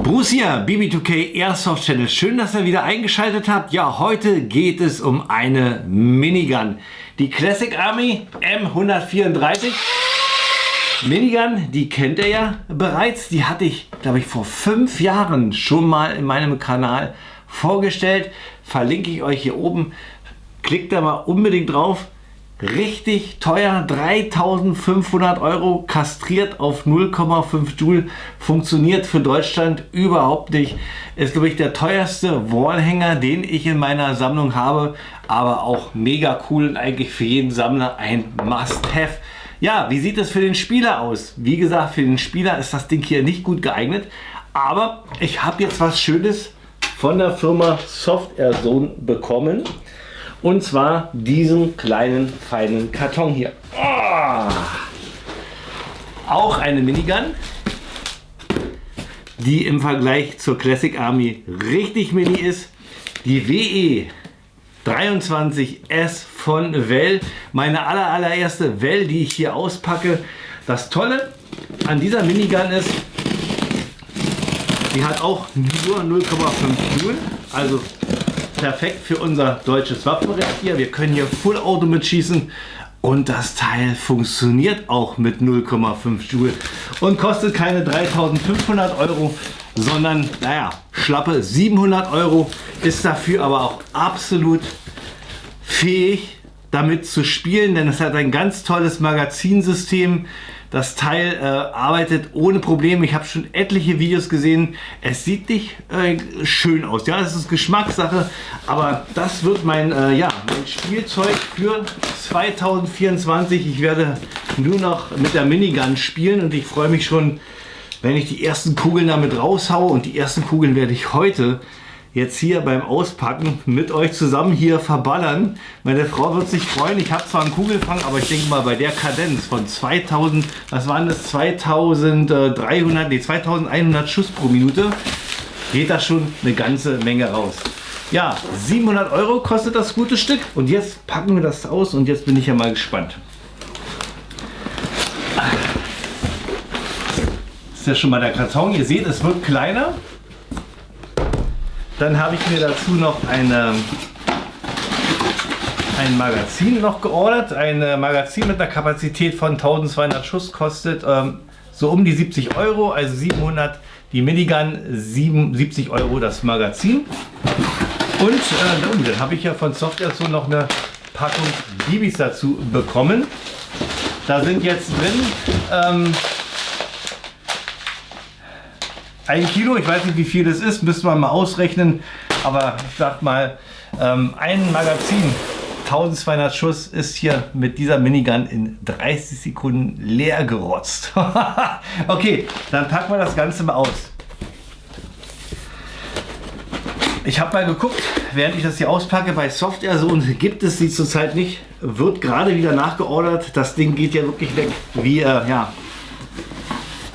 Bruce hier, BB2K Airsoft Channel. Schön, dass ihr wieder eingeschaltet habt. Ja, heute geht es um eine Minigun. Die Classic Army M134. Minigun, die kennt ihr ja bereits. Die hatte ich, glaube ich, vor 5 Jahren schon mal in meinem Kanal vorgestellt. Verlinke ich euch hier oben. Klickt da mal unbedingt drauf. Richtig teuer, 3.500 Euro, kastriert auf 0,5 Joule, funktioniert für Deutschland überhaupt nicht. Ist, glaube ich, der teuerste Wallhänger, den ich in meiner Sammlung habe, aber auch mega cool und eigentlich für jeden Sammler ein Must-Have. Ja, wie sieht es für den Spieler aus? Wie gesagt, für den Spieler ist das Ding hier nicht gut geeignet, aber ich habe jetzt was Schönes von der Firma Soft Air Zone bekommen. Und zwar diesen kleinen, feinen Karton hier. Oh! Auch eine Minigun, die im Vergleich zur Classic Army richtig mini ist. Die WE 23S von Well. Meine allererste Well, die ich hier auspacke. Das Tolle an dieser Minigun ist, die hat auch nur 0,5 Joule. Also perfekt für unser deutsches Waffenrecht hier. Wir können hier Full Auto mitschießen und das Teil funktioniert auch mit 0,5 Joule und kostet keine 3.500 Euro, sondern naja, schlappe 700 Euro, ist dafür aber auch absolut fähig damit zu spielen, denn es hat ein ganz tolles Magazinsystem. Das Teil arbeitet ohne Probleme. Ich habe schon etliche Videos gesehen. Es sieht nicht schön aus. Ja, es ist Geschmackssache. Aber das wird mein Spielzeug für 2024. Ich werde nur noch mit der Minigun spielen. Und ich freue mich schon, wenn ich die ersten Kugeln damit raushaue. Und die ersten Kugeln werde ich heute jetzt hier beim Auspacken mit euch zusammen hier verballern. Meine Frau wird sich freuen. Ich habe zwar einen Kugelfang, aber ich denke mal bei der Kadenz von 2000, was waren das, 2100 Schuss pro Minute, geht das schon eine ganze Menge raus. Ja, 700 Euro kostet das gute Stück und jetzt packen wir das aus und jetzt bin ich ja mal gespannt. Das ist ja schon mal der Karton. Ihr seht, es wird kleiner. Dann habe ich mir dazu noch ein Magazin noch geordert. Ein Magazin mit einer Kapazität von 1200 Schuss kostet so um die 70 Euro, also 700 die Minigun, 70 Euro das Magazin. Und dann habe ich ja von Soft Air Zone noch eine Packung BBs dazu bekommen. Da sind jetzt drin 1 Kilo, ich weiß nicht wie viel das ist, müssen wir mal ausrechnen, aber ich sag mal, ein Magazin, 1200 Schuss, ist hier mit dieser Minigun in 30 Sekunden leer gerotzt. Okay, dann packen wir das Ganze mal aus. Ich habe mal geguckt, während ich das hier auspacke, bei Soft Air Zone gibt es sie zurzeit nicht, wird gerade wieder nachgeordert. Das Ding geht ja wirklich weg wie,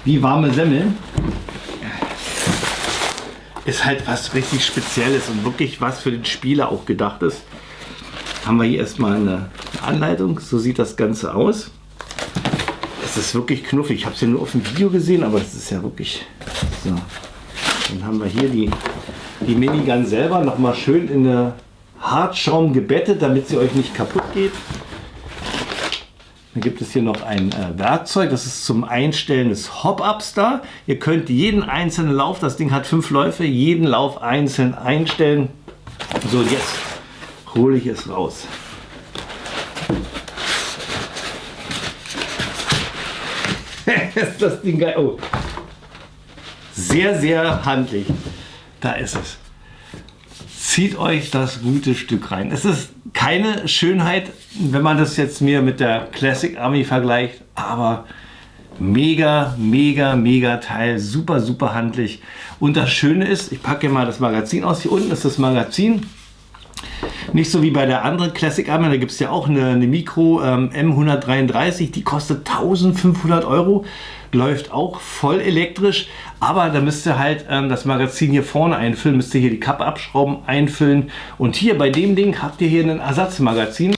wie warme Semmeln. Ist halt was richtig Spezielles und wirklich was für den Spieler auch gedacht ist. Haben wir hier erstmal eine Anleitung, so sieht das Ganze aus. Es ist wirklich knuffig, ich habe es ja nur auf dem Video gesehen, aber es ist ja wirklich so. Dann haben wir hier die Minigun selber noch mal schön in eine Hartschaum gebettet, damit sie euch nicht kaputt geht. Dann gibt es hier noch ein Werkzeug, das ist zum Einstellen des Hop-Ups da. Ihr könnt jeden einzelnen Lauf, das Ding hat 5 Läufe, jeden Lauf einzeln einstellen. So, jetzt hole ich es raus. Ist das Ding geil. Oh. Sehr, sehr handlich. Da ist es. Zieht euch das gute Stück rein. Es ist keine Schönheit, wenn man das jetzt mir mit der Classic Army vergleicht, aber mega, mega, mega Teil, super, super handlich. Und das Schöne ist, ich packe mal das Magazin aus. Hier unten ist das Magazin. Nicht so wie bei der anderen Classic Army, da gibt es ja auch eine Micro M133, die kostet 1500 Euro, läuft auch voll elektrisch, aber da müsst ihr halt das Magazin hier vorne einfüllen, müsst ihr hier die Kappe abschrauben, einfüllen und hier bei dem Ding habt ihr hier ein Ersatzmagazin.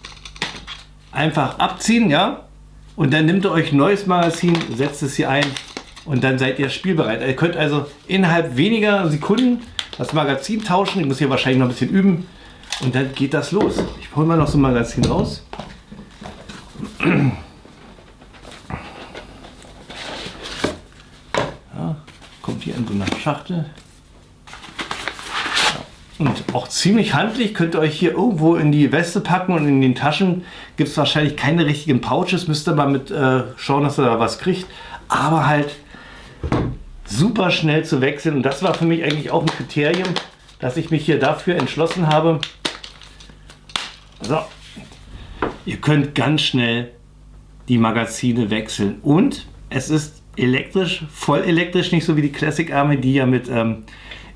Einfach abziehen, ja, und dann nehmt ihr euch ein neues Magazin, setzt es hier ein und dann seid ihr spielbereit. Ihr könnt also innerhalb weniger Sekunden das Magazin tauschen. Ich muss hier wahrscheinlich noch ein bisschen üben und dann geht das los. Ich hole mal noch so ein Magazin raus. Ja, kommt hier in so einer Schachtel. Und auch ziemlich handlich, könnt ihr euch hier irgendwo in die Weste packen und in den Taschen gibt es wahrscheinlich keine richtigen Pouches. Müsst ihr mal mit schauen, dass ihr da was kriegt. Aber halt super schnell zu wechseln. Und das war für mich eigentlich auch ein Kriterium, dass ich mich hier dafür entschlossen habe. So, ihr könnt ganz schnell die Magazine wechseln. Und es ist elektrisch, voll elektrisch, nicht so wie die Classic Army, die ja mit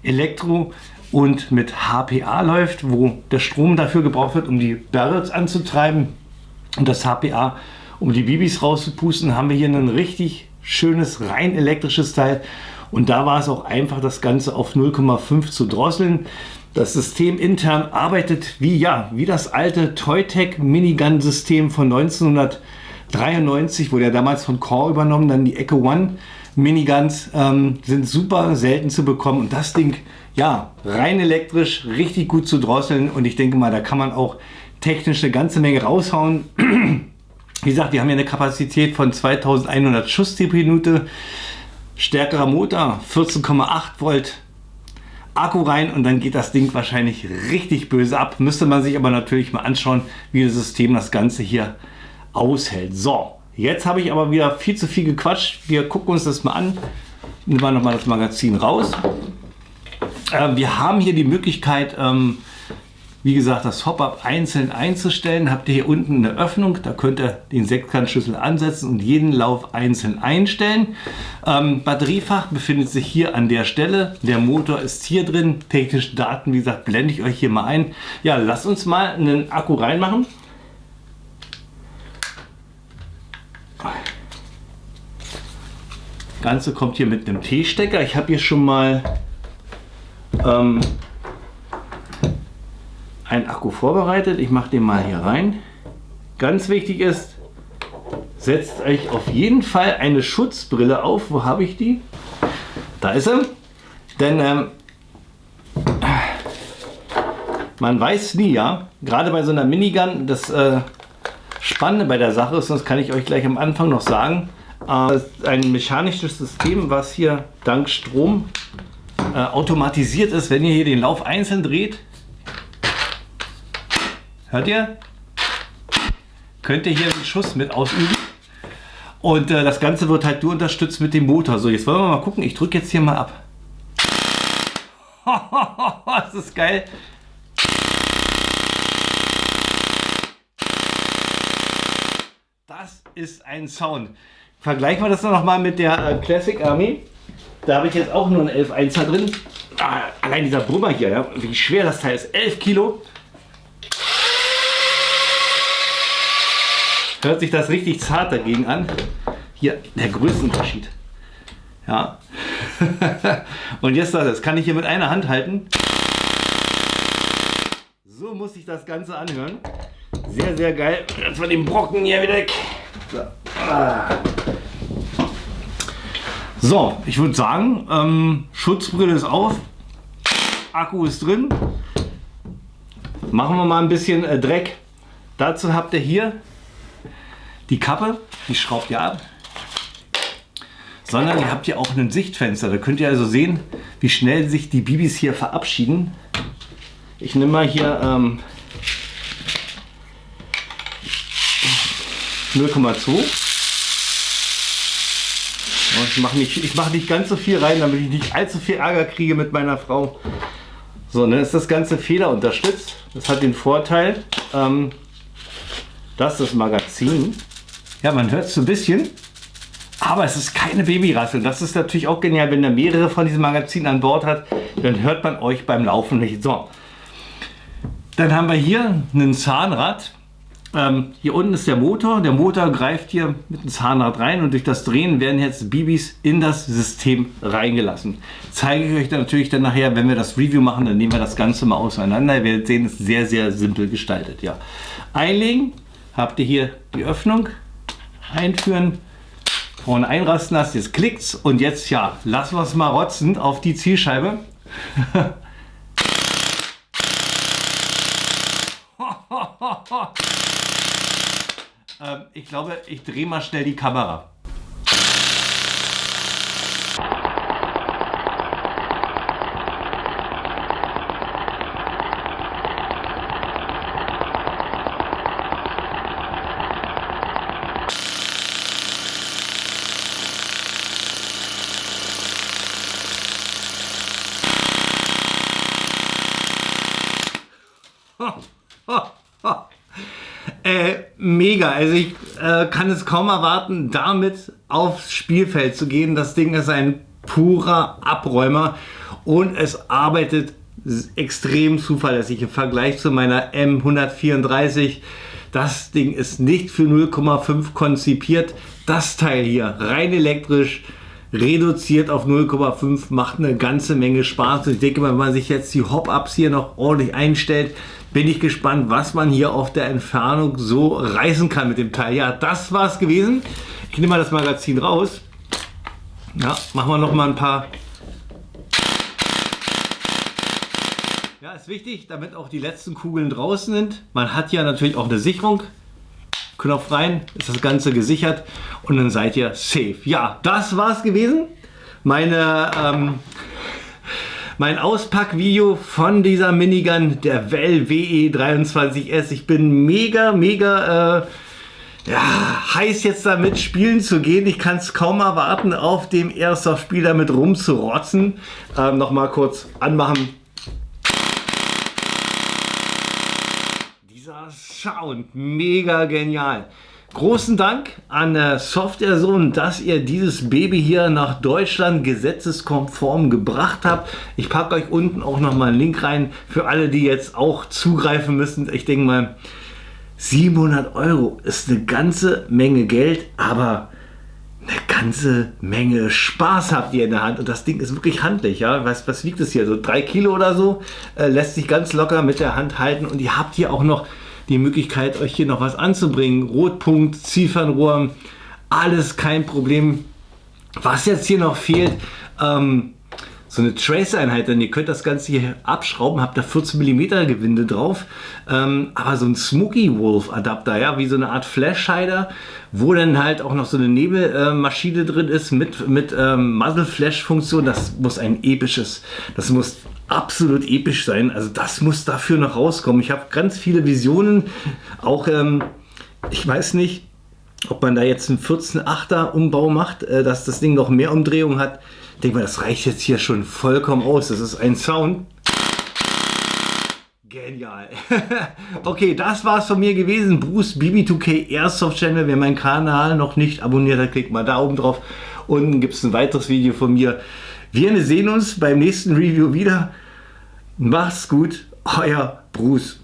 Elektro und mit HPA läuft, wo der Strom dafür gebraucht wird, um die Barrels anzutreiben. Und das HPA, um die Bibis rauszupusten, haben wir hier ein richtig schönes, rein elektrisches Teil. Und da war es auch einfach, das Ganze auf 0,5 zu drosseln. Das System intern arbeitet wie das alte Toytech Minigun-System von 1993, wurde ja damals von Core übernommen. Dann die Echo One Miniguns sind super selten zu bekommen. Und das Ding, ja, rein elektrisch, richtig gut zu drosseln. Und ich denke mal, da kann man auch technisch eine ganze Menge raushauen. Wie gesagt, wir haben hier eine Kapazität von 2100 Schuss die Minute. Stärkerer Motor, 14,8 Volt Akku rein und dann geht das Ding wahrscheinlich richtig böse ab. Müsste man sich aber natürlich mal anschauen, wie das System das Ganze hier aushält. So, jetzt habe ich aber wieder viel zu viel gequatscht. Wir gucken uns das mal an. Nehmen wir nochmal das Magazin raus. Wir haben hier die Möglichkeit, wie gesagt, das Hop-Up einzeln einzustellen. Habt ihr hier unten eine Öffnung, da könnt ihr den Sechskantschlüssel ansetzen und jeden Lauf einzeln einstellen. Batteriefach befindet sich hier an der Stelle. Der Motor ist hier drin. Technische Daten, wie gesagt, blende ich euch hier mal ein. Ja, lasst uns mal einen Akku reinmachen. Das Ganze kommt hier mit einem T-Stecker. Ich habe hier schon mal einen Akku vorbereitet. Ich mache den mal hier rein. Ganz wichtig ist, setzt euch auf jeden Fall eine Schutzbrille auf. Wo habe ich die? Da ist sie. Denn man weiß nie, ja, gerade bei so einer Minigun, das Spannende bei der Sache ist, das kann ich euch gleich am Anfang noch sagen, ist ein mechanisches System, was hier dank Strom automatisiert ist. Wenn ihr hier den Lauf einzeln dreht, hört ihr? Könnt ihr hier einen Schuss mit ausüben. Und das Ganze wird halt nur unterstützt mit dem Motor. So, jetzt wollen wir mal gucken. Ich drücke jetzt hier mal ab. Das ist geil. Das ist ein Sound. Vergleichen wir das noch mal mit der Classic Army. Da habe ich jetzt auch nur einen 11.1er drin. Allein dieser Brummer hier, ja, wie schwer das Teil ist. 11 Kilo. Hört sich das richtig zart dagegen an. Hier der Größenunterschied. Ja. Und jetzt das kann ich hier mit einer Hand halten. So muss sich das Ganze anhören. Sehr, sehr geil. Jetzt mal den Brocken hier wieder weg. So, ich würde sagen, Schutzbrille ist auf. Akku ist drin. Machen wir mal ein bisschen Dreck. Dazu habt ihr hier die Kappe, die schraubt ihr ab, sondern ihr habt hier auch ein Sichtfenster. Da könnt ihr also sehen, wie schnell sich die Bibis hier verabschieden. Ich nehme mal hier 0,2. Ich mache nicht ganz so viel rein, damit ich nicht allzu viel Ärger kriege mit meiner Frau. So, dann ist das Ganze federunterstützt. Das hat den Vorteil, dass das Magazin, ja, man hört es so ein bisschen, aber es ist keine Babyrassel. Das ist natürlich auch genial, wenn ihr mehrere von diesen Magazinen an Bord hat, dann hört man euch beim Laufen nicht. So, dann haben wir hier ein Zahnrad. Hier unten ist der Motor. Der Motor greift hier mit dem Zahnrad rein und durch das Drehen werden jetzt Bibis in das System reingelassen. Zeige ich euch dann natürlich dann nachher, wenn wir das Review machen, dann nehmen wir das Ganze mal auseinander. Ihr werdet sehen, es ist sehr, sehr simpel gestaltet. Ja. Einlegen, habt ihr hier die Öffnung, einführen, vorne einrasten lässt. Jetzt klickt's und jetzt ja, lassen wir es mal rotzen auf die Zielscheibe. Ich glaube, ich drehe mal schnell die Kamera. Mega, also ich kann es kaum erwarten, damit aufs Spielfeld zu gehen. Das Ding ist ein purer Abräumer und es arbeitet extrem zuverlässig im Vergleich zu meiner M134. Das Ding ist nicht für 0,5 konzipiert. Das Teil hier, rein elektrisch, reduziert auf 0,5, macht eine ganze Menge Spaß. Und ich denke mal, wenn man sich jetzt die Hop-Ups hier noch ordentlich einstellt, bin ich gespannt, was man hier auf der Entfernung so reißen kann mit dem Teil. Ja, das war es gewesen. Ich nehme mal das Magazin raus. Ja, machen wir noch mal ein paar. Ja, ist wichtig, damit auch die letzten Kugeln draußen sind. Man hat ja natürlich auch eine Sicherung. Knopf rein, ist das Ganze gesichert und dann seid ihr safe. Ja, das war es gewesen. Mein Auspackvideo von dieser Minigun, der Well WE23S. Ich bin mega heiß jetzt damit spielen zu gehen. Ich kann es kaum erwarten, auf dem Airsoft-Spiel damit rumzurotzen. Nochmal kurz anmachen. Dieser Sound, mega genial. Großen Dank an Software Zone, dass ihr dieses Baby hier nach Deutschland gesetzeskonform gebracht habt. Ich packe euch unten auch noch mal einen Link rein für alle, die jetzt auch zugreifen müssen. Ich denke mal, 700 € ist eine ganze Menge Geld, aber eine ganze Menge Spaß habt ihr in der Hand. Und das Ding ist wirklich handlich. Ja? Was wiegt es hier? So 3 Kilo oder so. Lässt sich ganz locker mit der Hand halten. Und ihr habt hier auch noch die Möglichkeit, euch hier noch was anzubringen. Rotpunkt, Zielfernrohr, alles kein Problem. Was jetzt hier noch fehlt, so eine Trace-Einheit, denn ihr könnt das Ganze hier abschrauben, habt da 14 mm Gewinde drauf, aber so ein Smoky Wolf Adapter, ja, wie so eine Art Flash-Hider, wo dann halt auch noch so eine Nebelmaschine drin ist mit Muzzle-Flash-Funktion. Das muss das muss absolut episch sein. Also das muss dafür noch rauskommen. Ich habe ganz viele Visionen, auch ich weiß nicht, ob man da jetzt einen 14.8er Umbau macht, dass das Ding noch mehr Umdrehungen hat. Ich denke mal, das reicht jetzt hier schon vollkommen aus. Das ist ein Sound. Genial. Okay, das war's von mir gewesen. Bruce BB2K Airsoft Channel. Wer meinen Kanal noch nicht abonniert hat, klickt mal da oben drauf. Unten gibt es ein weiteres Video von mir. Wir sehen uns beim nächsten Review wieder. Macht's gut, euer Bruce.